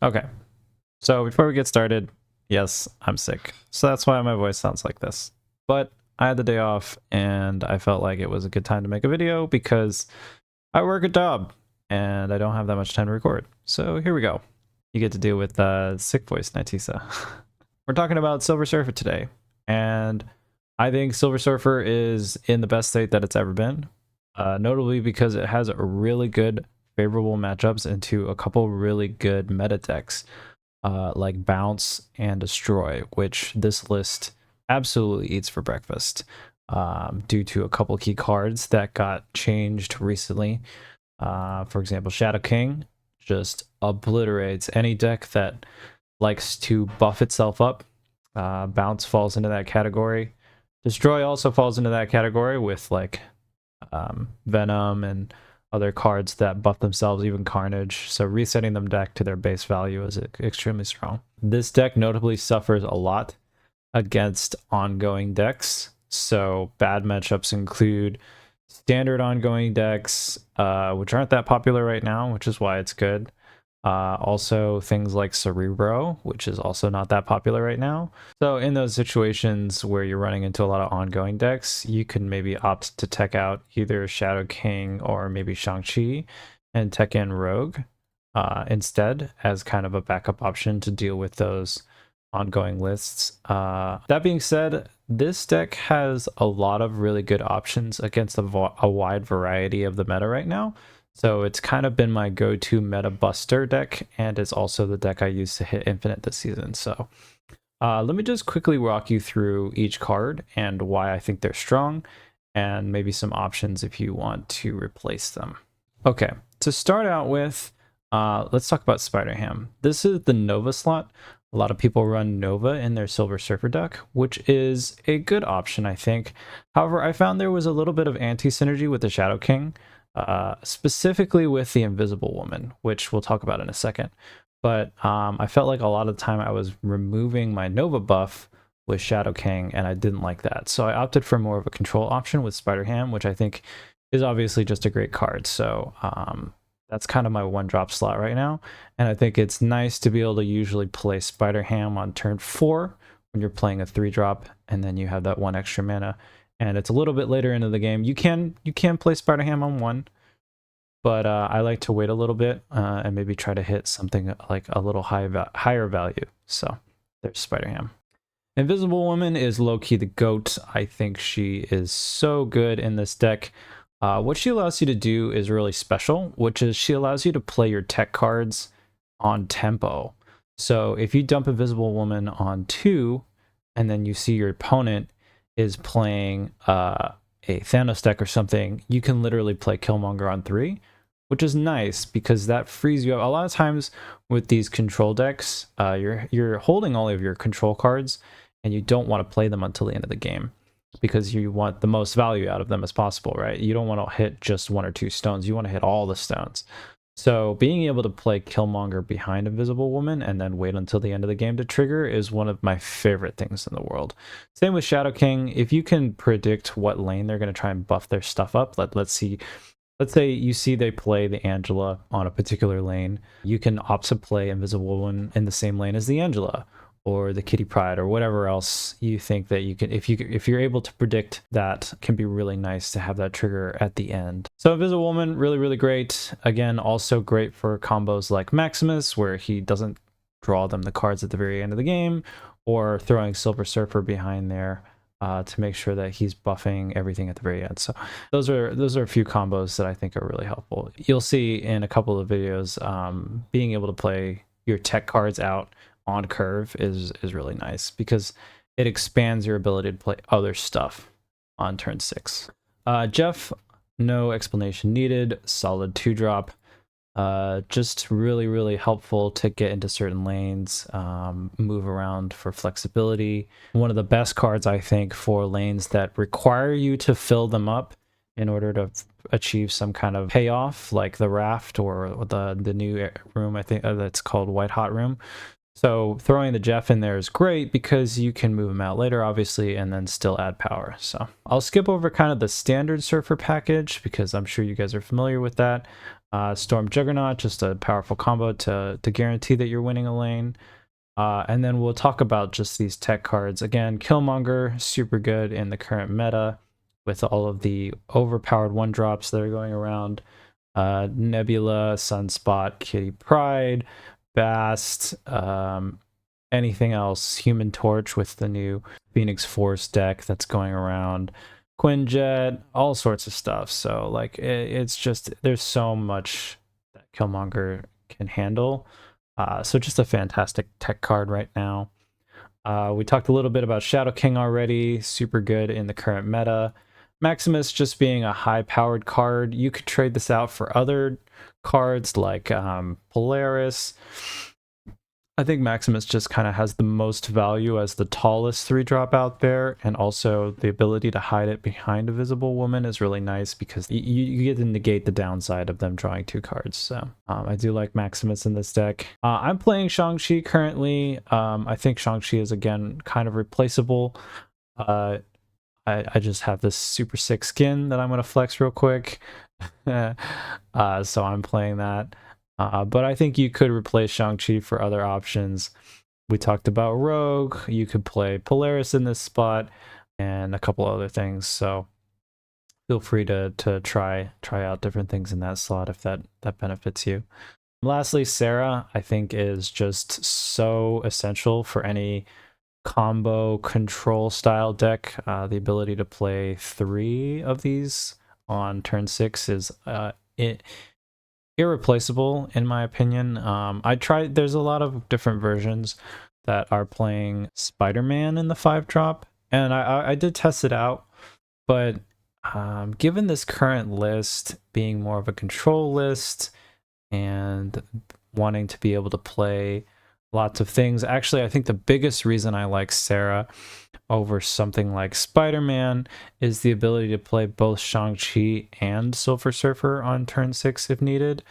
Okay, so before we get started, yes, I'm sick. So that's why my voice sounds like this. But I had the day off and I felt like it was a good time to make a video because I work a job and I don't have that much time to record. So here we go. You get to deal with sick voice, Nitisa. We're talking about Silver Surfer today. And I think Silver Surfer is in the best state that it's ever been. Notably because it has a really good favorable matchups into a couple really good meta decks like Bounce and Destroy, which this list absolutely eats for breakfast due to a couple key cards that got changed recently. For example, Shadow King just obliterates any deck that likes to buff itself up. Bounce falls into that category. Destroy also falls into that category with like Venom and other cards that buff themselves, even Carnage. So resetting them back to their base value is extremely strong. This deck notably suffers a lot against ongoing decks. So bad matchups include standard ongoing decks, which aren't that popular right now, which is why it's good. Also things like Cerebro, which is also not that popular right now. So in those situations where you're running into a lot of ongoing decks, you can maybe opt to tech out either Shadow King or maybe Shang-Chi and tech in Rogue instead as kind of a backup option to deal with those ongoing lists. That being said, this deck has a lot of really good options against a wide variety of the meta right now. So it's kind of been my go-to meta buster deck, and it's also the deck I use to hit Infinite this season. So let me just quickly walk you through each card and why I think they're strong, and maybe some options if you want to replace them. Okay, to start out with, let's talk about Spider-Ham. This is the Nova slot. A lot of people run Nova in their Silver Surfer deck, which is a good option, I think. However, I found there was a little bit of anti-synergy with the Shadow King, specifically with the Invisible Woman, which we'll talk about in a second. But I felt like a lot of the time I was removing my Nova buff with Shadow King, and I didn't like that. So I opted for more of a control option with Spider-Ham, which I think is obviously just a great card. So that's kind of my one drop slot right now. And I think it's nice to be able to usually play Spider-Ham on turn 4 when you're playing a 3-drop, and then you have that 1 extra mana. And it's a little bit later into the game. You can play Spider-Ham on 1, but I like to wait a little bit and maybe try to hit something like a little higher value. So there's Spider-Ham. Invisible Woman is low-key the GOAT. I think she is so good in this deck. What she allows you to do is really special, which is she allows you to play your tech cards on tempo. So if you dump Invisible Woman on 2, and then you see your opponent is playing a Thanos deck or something, you can literally play Killmonger on 3, which is nice because that frees you up. A lot of times with these control decks, you're holding all of your control cards, and you don't want to play them until the end of the game because you want the most value out of them as possible, right? You don't want to hit just 1 or 2 stones. You want to hit all the stones. So being able to play Killmonger behind Invisible Woman and then wait until the end of the game to trigger is one of my favorite things in the world. Same with Shadow King. If you can predict what lane they're going to try and buff their stuff up, let's say you see they play the Angela on a particular lane, you can opt to play Invisible Woman in the same lane as the Angela or the Kitty Pryde or whatever else you think that you can, if you're able to predict that, can be really nice to have that trigger at the end. So Invisible Woman, really, really great. Again, also great for combos like Maximus, where he doesn't draw them the cards at the very end of the game, or throwing Silver Surfer behind there to make sure that he's buffing everything at the very end. So those are a few combos that I think are really helpful. You'll see in a couple of videos, being able to play your tech cards out on curve is really nice because it expands your ability to play other stuff on turn 6. Jeff, no explanation needed. Solid 2-drop. Just really, really helpful to get into certain lanes, move around for flexibility. One of the best cards, I think, for lanes that require you to fill them up in order to achieve some kind of payoff, like the Raft or the new room, I think that's called White Hot Room. So throwing the Jeff in there is great because you can move him out later, obviously, and then still add power. So I'll skip over kind of the standard Surfer package because I'm sure you guys are familiar with that. Storm Juggernaut, just a powerful combo to guarantee that you're winning a lane. And then we'll talk about just these tech cards. Again, Killmonger, super good in the current meta with all of the overpowered 1-drops that are going around. Nebula, Sunspot, Kitty Pryde, Bast, anything else, Human Torch with the new Phoenix Force deck that's going around, Quinjet, all sorts of stuff. So like it's just, there's so much that Killmonger can handle. So just a fantastic tech card right now. We talked a little bit about Shadow King already, super good in the current meta. Maximus just being a high-powered card. You could trade this out for other cards like Polaris. I think Maximus just kind of has the most value as the tallest 3-drop out there, and also the ability to hide it behind a visible woman is really nice because you get to negate the downside of them drawing 2 cards. So I do like Maximus in this deck. I'm playing Shang-Chi currently. I think Shang-Chi is, again, kind of replaceable. I just have this super sick skin that I'm going to flex real quick. So I'm playing that. But I think you could replace Shang-Chi for other options. We talked about Rogue. You could play Polaris in this spot and a couple other things. So feel free to try out different things in that slot if that benefits you. Lastly, Sarah, I think, is just so essential for any combo control style deck. The ability to play 3 of these on turn 6 is irreplaceable in my opinion. There's a lot of different versions that are playing Spider-Man in the 5-drop, and I did test it out, but given this current list being more of a control list and wanting to be able to play lots of things, actually I think the biggest reason I like Sarah over something like Spider-Man is the ability to play both Shang-Chi and Silver Surfer on turn 6 if needed.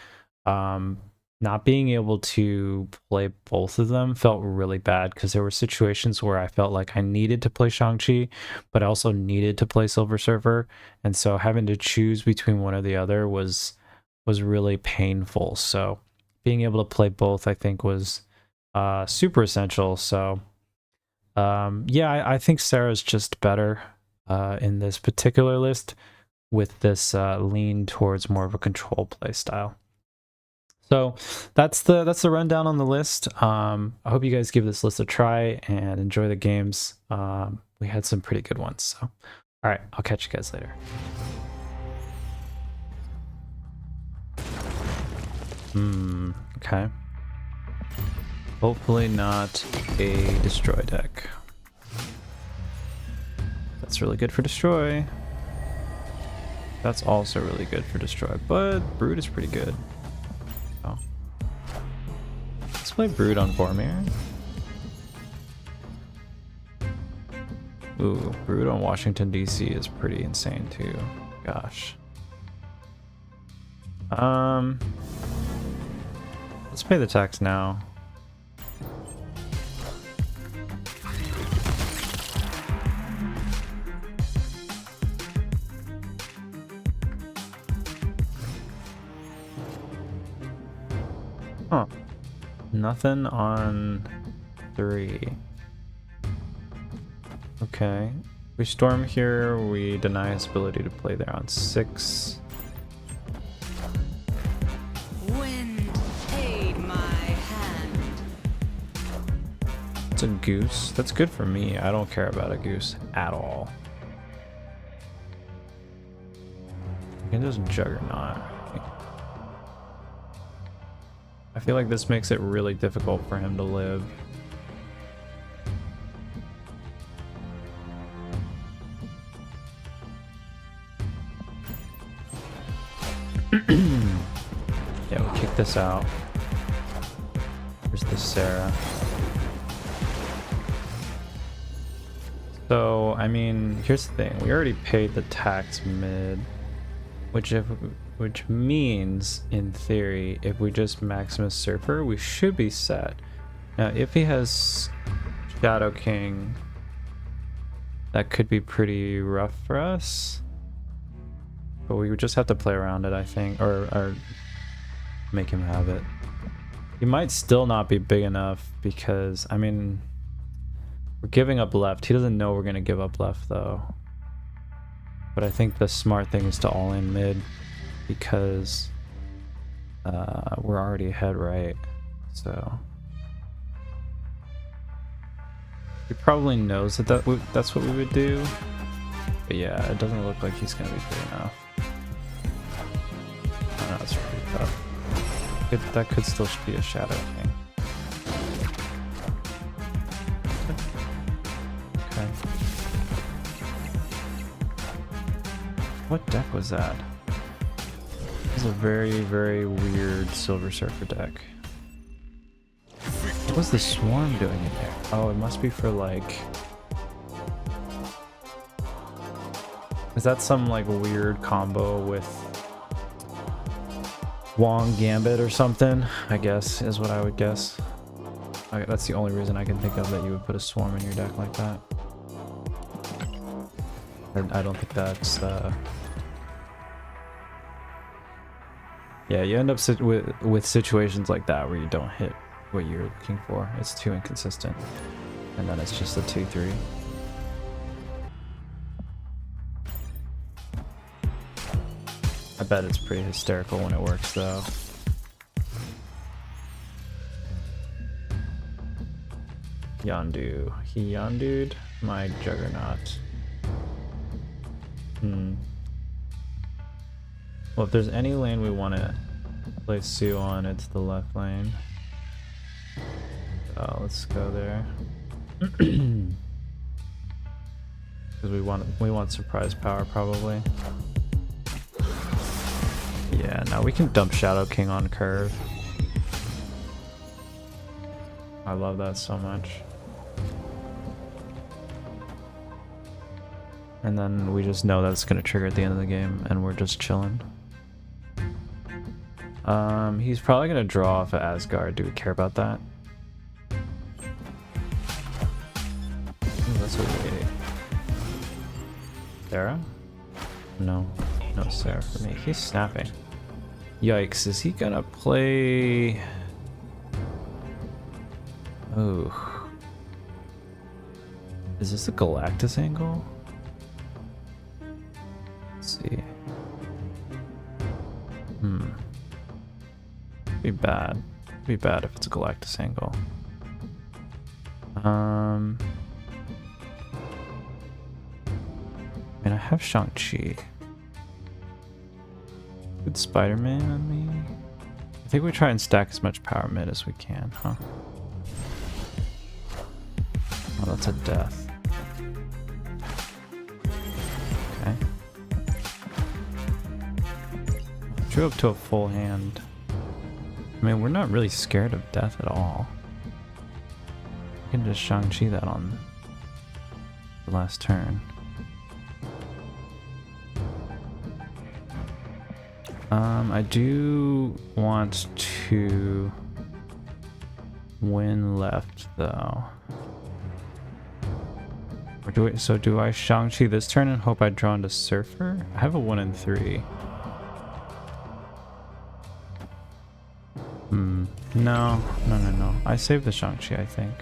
Not being able to play both of them felt really bad because there were situations where I felt like I needed to play Shang-Chi, but I also needed to play Silver Surfer, and so having to choose between one or the other was really painful. So being able to play both, I think, was super essential. So yeah, I think Sarah's just better in this particular list with this lean towards more of a control play style. So that's the rundown on the list. I hope you guys give this list a try and enjoy the games. We had some pretty good ones. So, all right, I'll catch you guys later. Okay. Hopefully not a destroy deck. That's really good for destroy. That's also really good for destroy, but Brood is pretty good. Oh. Let's play Brood on Boromir. Ooh, Brood on Washington, D.C. is pretty insane too. Gosh. Let's pay the tax now. Huh. Nothing on 3. Okay. We storm here, we deny his ability to play there on 6. Wind aid my hand. It's a goose. That's good for me. I don't care about a goose at all. I can just Juggernaut. I feel like this makes it really difficult for him to live. Yeah, we'll kick this out. Here's the Sarah. So, I mean, here's the thing. We already paid the tax mid, which means, in theory, if we just Maximus Surfer, we should be set. Now, if he has Shadow King, that could be pretty rough for us. But we would just have to play around it, I think, or Make him have it. He might still not be big enough because, I mean, we're giving up left. He doesn't know we're going to give up left, though. But I think the smart thing is to all in mid because we're already ahead right. So he probably knows that, that's what we would do. But yeah, it doesn't look like he's going to be big enough. I know, it's pretty tough. That could still be a Shadow King. Okay. What deck was that? It was a very, very weird Silver Surfer deck. What was the Swarm doing in there? Oh, it must be for like... Is that some like weird combo with Wong Gambit or something? I guess is what I would guess. That's the only reason I can think of that you would put a Swarm in your deck like that. I don't think that's yeah, you end up with situations like that where you don't hit what you're looking for. It's too inconsistent, and then it's just a 2-3. I bet it's pretty hysterical when it works, though. Yondu. He Yondu'd my Juggernaut. Well, if there's any lane we want to play Sue on, it's the left lane. Oh, let's go there. Because we want surprise power probably. Yeah, now we can dump Shadow King on curve. I love that so much. And then we just know that it's going to trigger at the end of the game, and we're just chilling. He's probably going to draw off of Asgard. Do we care about that? Ooh, that's what we ate. Sarah? No. No Sarah for me. He's snapping. Yikes, is he gonna play... Oh. Is this a Galactus angle? Let's see. Be bad. Be bad if it's a Galactus angle. I mean, I have Shang-Chi. Good Spider-Man on me. I think we try and stack as much power mid as we can, huh? Oh, that's a death. Okay. Drew up to a full hand. I mean, we're not really scared of death at all. We can just Shang-Chi that on the last turn. I do want to win left though. Or do I Shang-Chi this turn and hope I draw into Surfer? I have a 1 in 3. No. I saved the Shang-Chi, I think.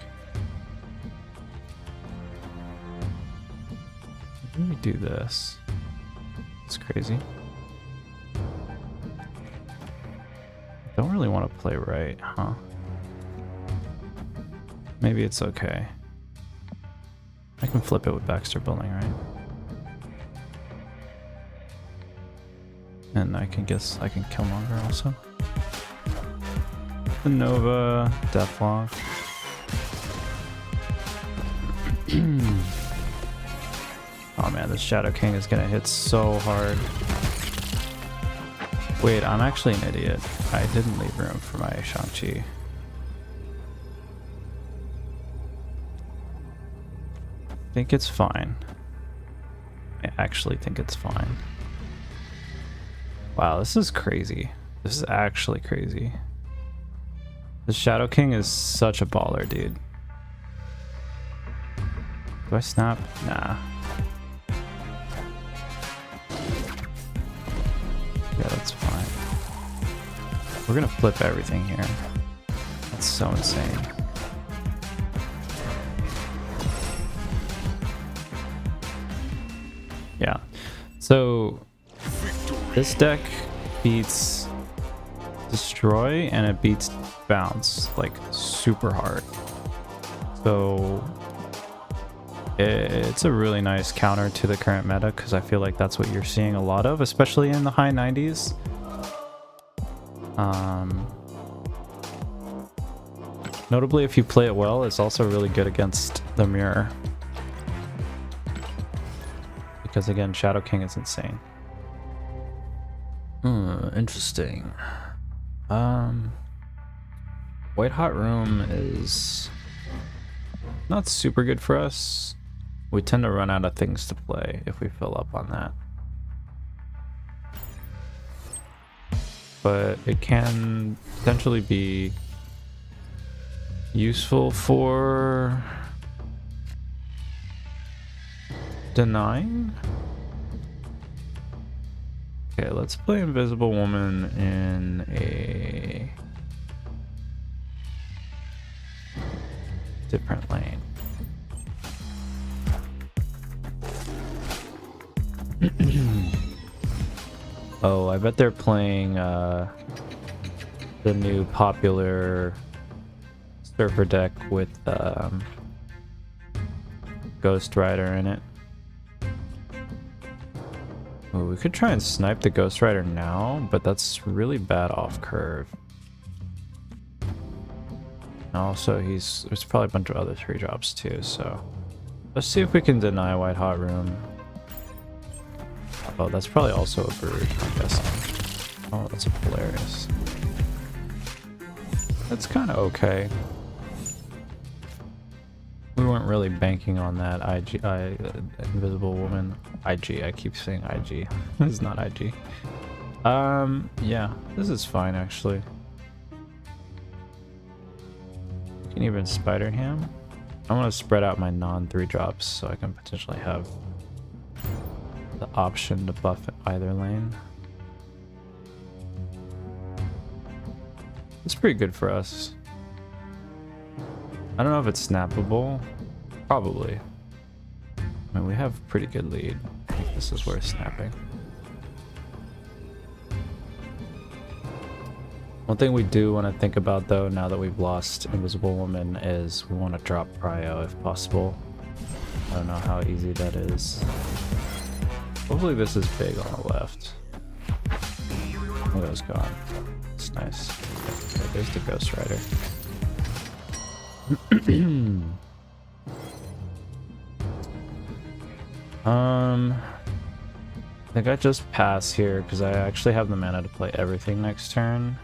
Let me do this. It's crazy. Don't really want to play right, huh? Maybe it's okay. I can flip it with Baxter Building, right? And I can guess I can Killmonger also. The Nova, Deathlock. Oh man, this Shadow King is gonna hit so hard. Wait, I'm actually an idiot. I didn't leave room for my Shang-Chi. I think it's fine. I actually think it's fine. Wow, this is crazy. This is actually crazy. The Shadow King is such a baller, dude. Do I snap? Nah. Yeah, that's fine. We're gonna flip everything here. That's so insane. Yeah. So this deck beats Destroy and it beats Bounce like super hard. So it's a really nice counter to the current meta because I feel like that's what you're seeing a lot of, especially in the high 90s. Notably, if you play it well, it's also really good against the mirror. Because again, Shadow King is insane. Interesting. White Hot Room is not super good for us. We tend to run out of things to play if we fill up on that. But it can potentially be useful for denying. Okay, let's play Invisible Woman in a different lane. Oh, I bet they're playing the new popular Surfer deck with Ghost Rider in it. Ooh, we could try and snipe the Ghost Rider now, but that's really bad off curve. Also, there's probably a bunch of other 3-drops too, so let's see if we can deny White Hot Room. Oh, that's probably also a Brood, I'm guessing. Oh, that's a Polaris. That's kind of okay. We weren't really banking on that Invisible Woman. I keep saying IG. It's not IG. Yeah, this is fine actually. You can even Spider Ham. I want to spread out my non-3-drops so I can potentially have the option to buff either lane. It's pretty good for us. I don't know if it's snappable. Probably. I mean, we have pretty good lead. I think this is worth snapping. One thing we do want to think about though, now that we've lost Invisible Woman, is we want to drop Prio if possible. I don't know how easy that is. Hopefully this is big on the left. Oh, that was gone. It's nice. Okay, there's the Ghost Rider. I think I just pass here because I actually have the mana to play everything next turn.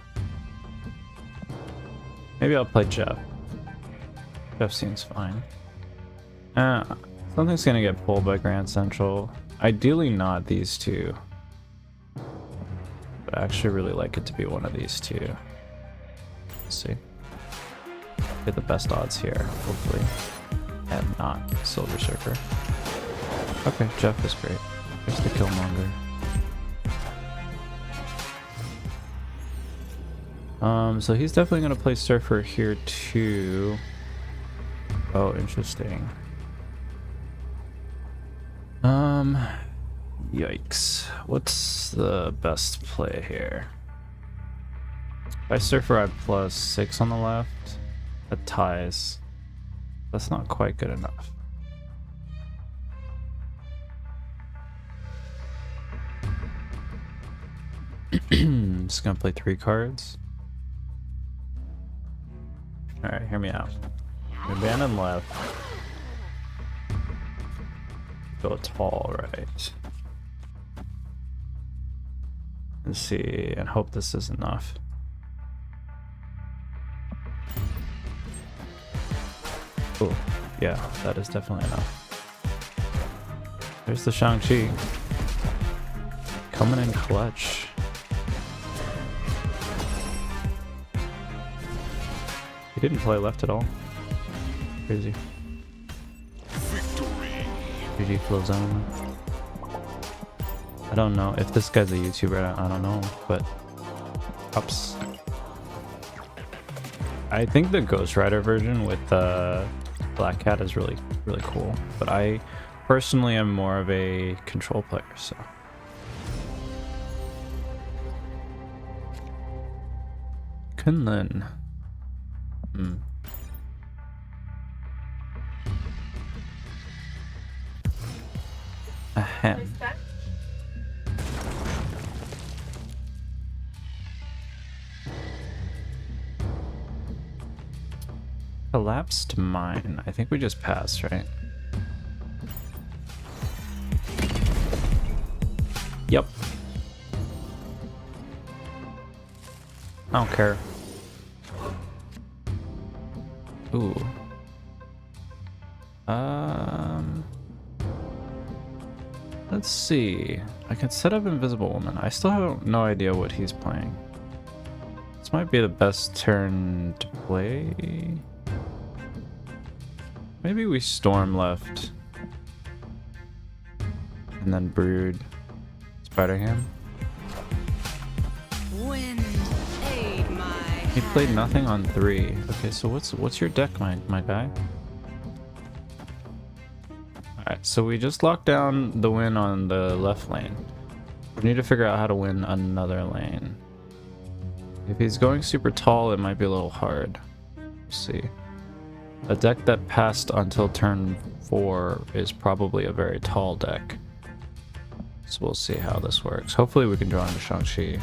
Maybe I'll play Jeff. Jeff seems fine. Something's gonna get pulled by Grand Central. Ideally not these two. But I actually really like it to be one of these two. Let's see. Get the best odds here, hopefully. And not Silver Surfer. Okay, Jeff is great. There's the Killmonger. So he's definitely gonna play Surfer here too. Oh, interesting. Yikes. What's the best play here? If I Surfer, I have +6 on the left. That ties. That's not quite good enough. Just gonna play 3 cards. Alright, hear me out. Abandon left. Go tall right. Let's see, and hope this is enough. Oh, yeah, that is definitely enough. There's the Shang-Chi. Coming in clutch. He didn't play left at all. Crazy. Victory. GG Flow Zone. I don't know if this guy's a YouTuber. I don't know, but ups. I think the Ghost Rider version with Black Cat is really cool, but I personally am more of a control player, so. Kunlun. Ahem. Collapsed mine. I think we just passed, right? Yep. I don't care. Ooh. Let's see. I can set up Invisible Woman. I still have no idea what he's playing. This might be the best turn to play. Maybe we Storm left. And then Brood. Spider-Ham. Wind, aid my He played hand. nothing on 3. Okay, so what's your deck, my guy? Alright, so we just locked down the win on the left lane. We need to figure out how to win another lane. If he's going super tall, it might be a little hard. Let's see. A deck that passed until turn 4 is probably a very tall deck. So we'll see how this works. Hopefully we can draw into Shang-Chi.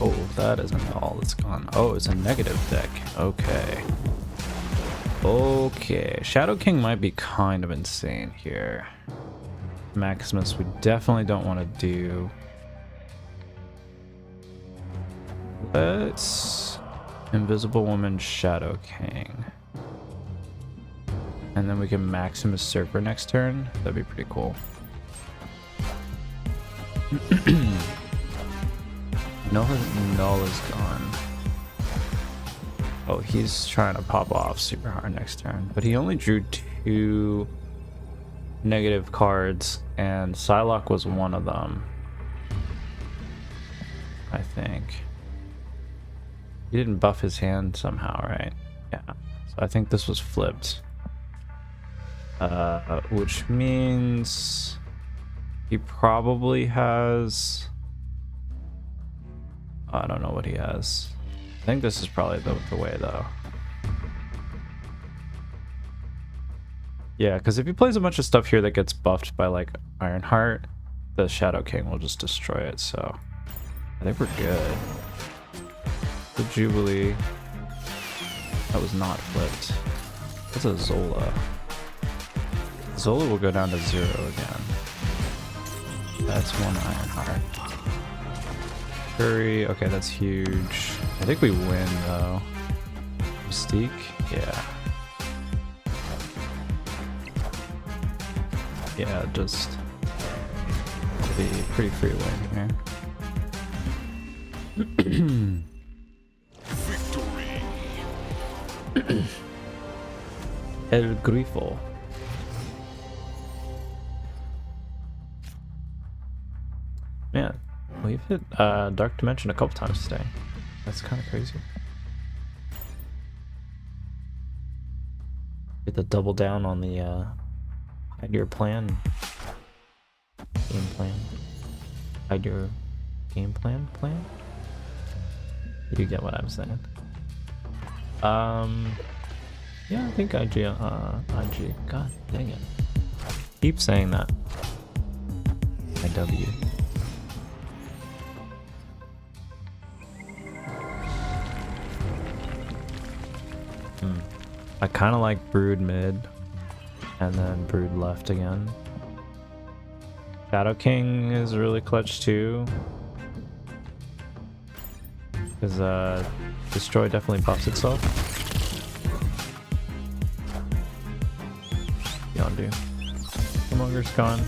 Oh, that isn't all that's gone. Oh, it's a negative deck. Okay. Okay. Shadow King might be kind of insane here. Maximus, we definitely don't want to do. Let's Invisible Woman, Shadow King. And then we can Maximus Surfer next turn. That'd be pretty cool. Null is gone. Oh, he's trying to pop off super hard next turn. But he only drew 2 negative cards, and Psylocke was one of them. I think. He didn't buff his hand somehow, right? Yeah. So I think this was flipped. Which means he probably has. I don't know what he has. I think this is probably the way though. Yeah, because if he plays a bunch of stuff here that gets buffed by like Ironheart, the Shadow King will just destroy it. So I think we're good. The Jubilee. That was not flipped. That's a Zola. Zola will go down to 0 again. That's 1 Ironheart. Shuri, okay, that's huge. I think we win though. Mystique, yeah. Yeah, just be pretty free win here. El Grifo. Man, we've hit Dark Dimension a couple times today. That's kind of crazy. Get the double down on the hide your plan. Game plan. Hide your game plan? You get what I'm saying. Yeah, I think IG. God dang it. Keep saying that. IW. I kind of like Brood mid, and then Brood left again. Shadow King is really clutch too, because Destroy definitely buffs itself. Yondu. Killmonger's gone.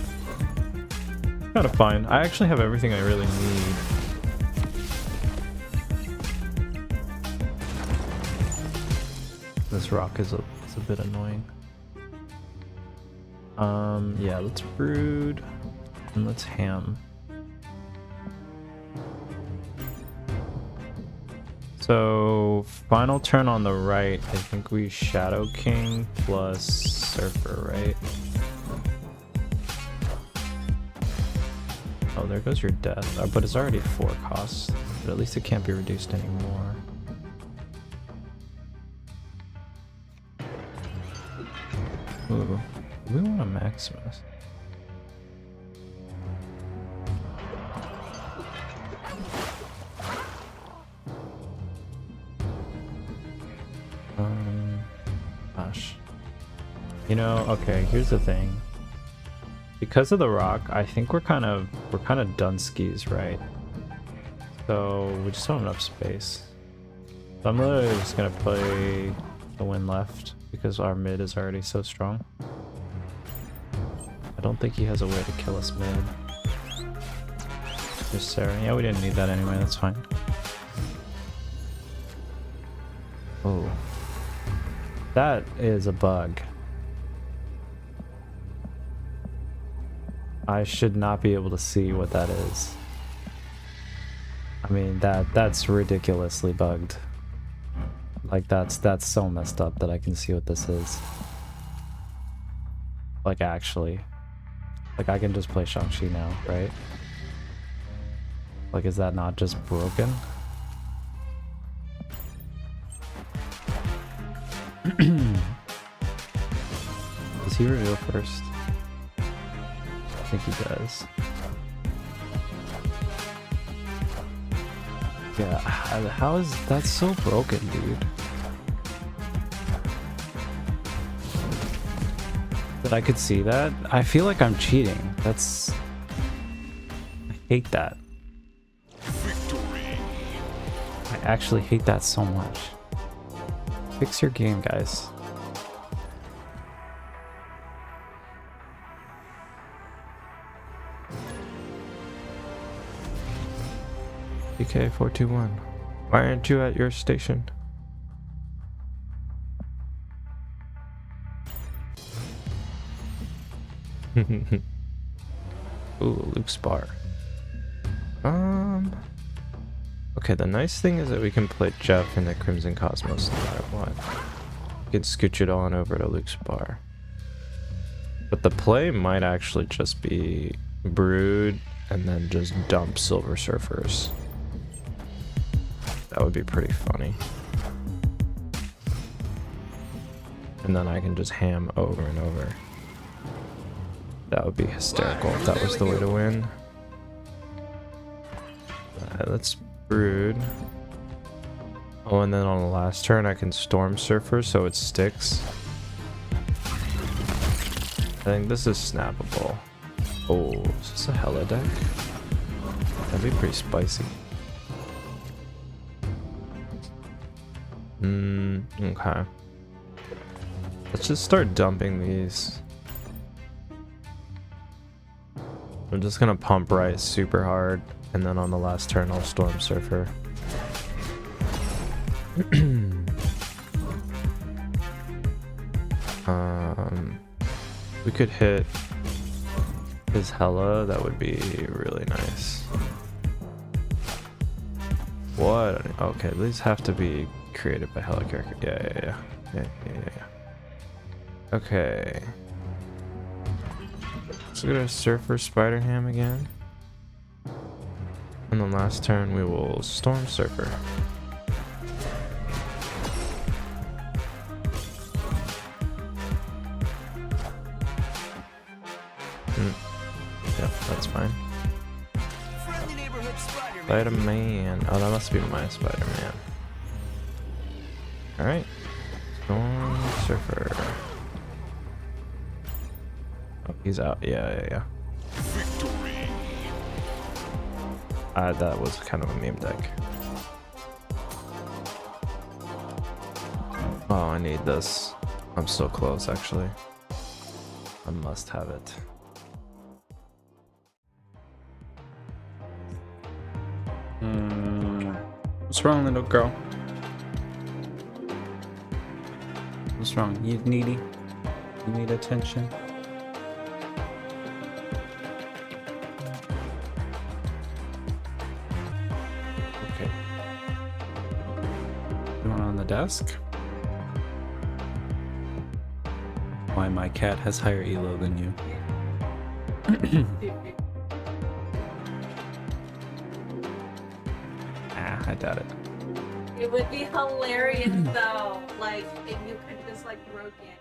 Kind of fine. I actually have everything I really need. This rock is a bit annoying. Yeah, let's Brood and let's Ham. So final turn on the right, I think we Shadow King plus Surfer, right? Oh, there goes your death. But it's already 4 costs. But at least it can't be reduced anymore. Ooh, we want a Maximus. Gosh. You know, okay, here's the thing. Because of the rock, I think we're kind of done skis, right? So we just don't have enough space. So I'm literally just gonna play the win left because our mid is already so strong. I don't think he has a way to kill us mid. Just Sarah. Yeah, we didn't need that anyway, that's fine. Oh. That is a bug. I should not be able to see what that is. I mean, that's ridiculously bugged. Like that's so messed up that I can see what this is. Like actually. Like I can just play Shang-Chi now, right? Like is that not just broken? Does he reveal first? I think he does. Yeah, how is that so broken, dude? That I could see that? I feel like I'm cheating. That's... I hate that. Victory. I actually hate that so much. Fix your game, guys. DK421. Why aren't you at your station? Ooh, Luke's bar. Okay, the nice thing is that we can play Jeff in the Crimson Cosmos no matter what. We can scooch it on over to Luke's bar. But the play might actually just be Brood and then just dump Silver Surfers. That would be pretty funny. And then I can just ham over and over. That would be hysterical if that was the way to win. Alright, let's Brood. Oh, and then on the last turn I can Storm Surfer so it sticks. I think this is snappable. Oh, is this a Hella deck? That'd be pretty spicy. Okay. Let's just start dumping these. I'm just gonna pump right super hard, and then on the last turn I'll Storm Surfer. We could hit his Hella, that would be really nice. What? Okay, these have to be created by Hella character. Yeah. Okay. So we're gonna Surfer Spider Ham again. And the last turn we will Storm Surfer. Yep, that's fine. Spider-Man. Oh, that must be my Spider-Man. Alright. Storm Surfer. Oh, he's out. Yeah. Victory. That was kind of a meme deck. Oh, I need this. I'm so close, actually. I must have it. What's wrong, little girl? What's wrong? You needy? You need attention? Okay. desk. Why my cat has higher elo than you. I doubt it. It would be hilarious though, like if you could just like rotate.